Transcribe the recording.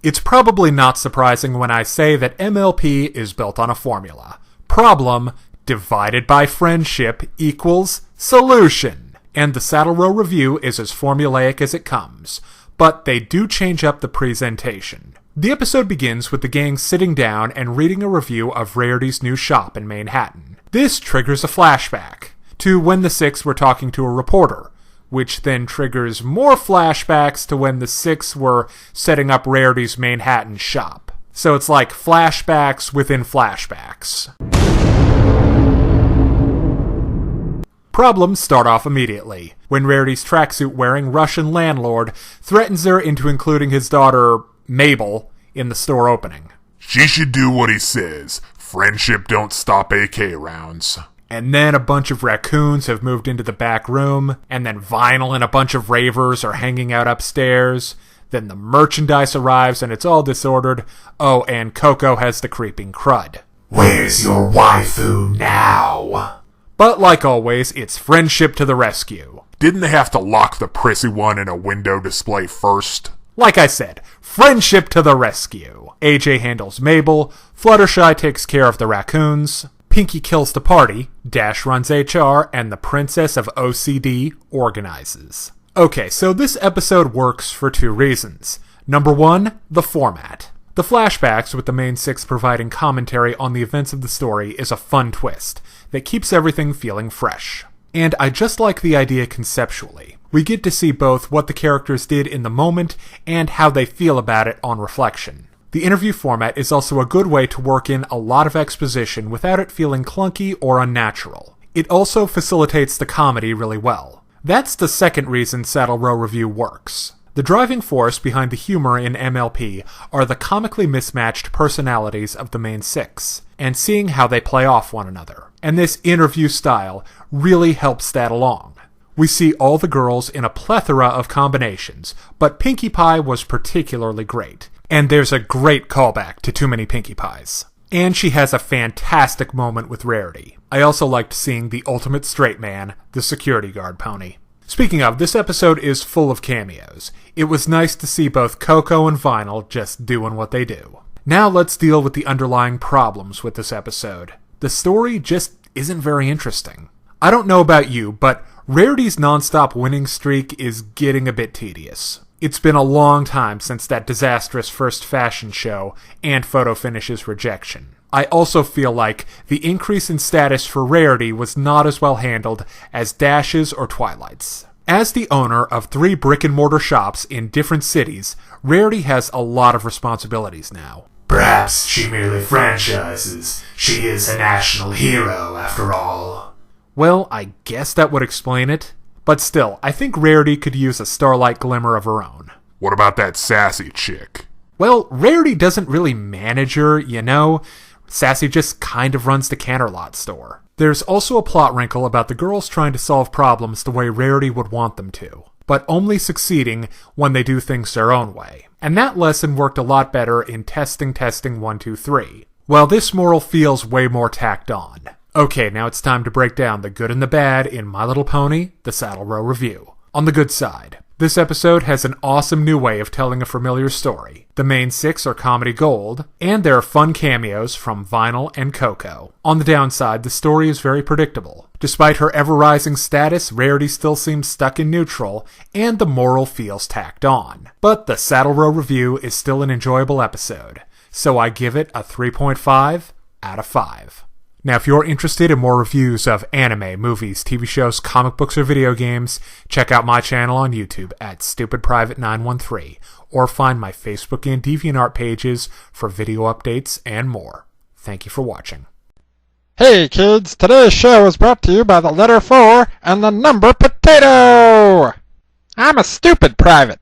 It's probably not surprising when I say that MLP is built on a formula. Problem divided by friendship equals solution. And the Saddle Row review is as formulaic as it comes, but they do change up the presentation. The episode begins with the gang sitting down and reading a review of Rarity's new shop in Manehattan. This triggers a flashback to when the six were talking to a reporter, which then triggers more flashbacks to when the six were setting up Rarity's Manehattan shop. So it's like flashbacks within flashbacks. Problems start off immediately, when Rarity's tracksuit-wearing Russian landlord threatens her into including his daughter, Mabel, in the store opening. She should do what he says. Friendship don't stop AK rounds. And then a bunch of raccoons have moved into the back room, and then Vinyl and a bunch of ravers are hanging out upstairs. Then the merchandise arrives and it's all disordered. Oh, and Coco has the creeping crud. Where's your waifu now? But like always, it's friendship to the rescue. Didn't they have to lock the prissy one in a window display first? Like I said, friendship to the rescue. AJ handles Mabel, Fluttershy takes care of the raccoons, Pinkie kills the party, Dash runs HR, and the Princess of OCD organizes. Okay, so this episode works for two reasons. Number one, the format. The flashbacks with the main six providing commentary on the events of the story is a fun twist that keeps everything feeling fresh. And I just like the idea conceptually. We get to see both what the characters did in the moment and how they feel about it on reflection. The interview format is also a good way to work in a lot of exposition without it feeling clunky or unnatural. It also facilitates the comedy really well. That's the second reason Saddle Row Review works. The driving force behind the humor in MLP are the comically mismatched personalities of the main six, and seeing how they play off one another. And this interview style really helps that along. We see all the girls in a plethora of combinations, but Pinkie Pie was particularly great. And there's a great callback to Too Many Pinkie Pies. And she has a fantastic moment with Rarity. I also liked seeing the ultimate straight man, the security guard pony. Speaking of, this episode is full of cameos. It was nice to see both Coco and Vinyl just doing what they do. Now let's deal with the underlying problems with this episode. The story just isn't very interesting. I don't know about you, but Rarity's nonstop winning streak is getting a bit tedious. It's been a long time since that disastrous first fashion show and Photo Finish's rejection. I also feel like the increase in status for Rarity was not as well handled as Dash's or Twilight's. As the owner of 3 brick-and-mortar shops in different cities, Rarity has a lot of responsibilities now. Perhaps she merely franchises. She is a national hero, after all. Well, I guess that would explain it. But still, I think Rarity could use a starlight glimmer of her own. What about that sassy chick? Well, Rarity doesn't really manage her, you know. Sassy just kind of runs the Canterlot store. There's also a plot wrinkle about the girls trying to solve problems the way Rarity would want them to, but only succeeding when they do things their own way. And that lesson worked a lot better in Testing 1, 2, 3, while this moral feels way more tacked on. Okay, now it's time to break down the good and the bad in My Little Pony, the Saddle Row Review. On the good side, this episode has an awesome new way of telling a familiar story. The main six are comedy gold, and there are fun cameos from Vinyl and Coco. On the downside, the story is very predictable. Despite her ever-rising status, Rarity still seems stuck in neutral, and the moral feels tacked on. But the Saddle Row Review is still an enjoyable episode, so I give it a 3.5 out of 5. Now, if you're interested in more reviews of anime, movies, TV shows, comic books, or video games, check out my channel on YouTube at StupidPrivate913, or find my Facebook and Deviantart pages for video updates and more. Thank you for watching. Hey kids, today's show is brought to you by the letter 4 and the number potato! I'm a stupid private.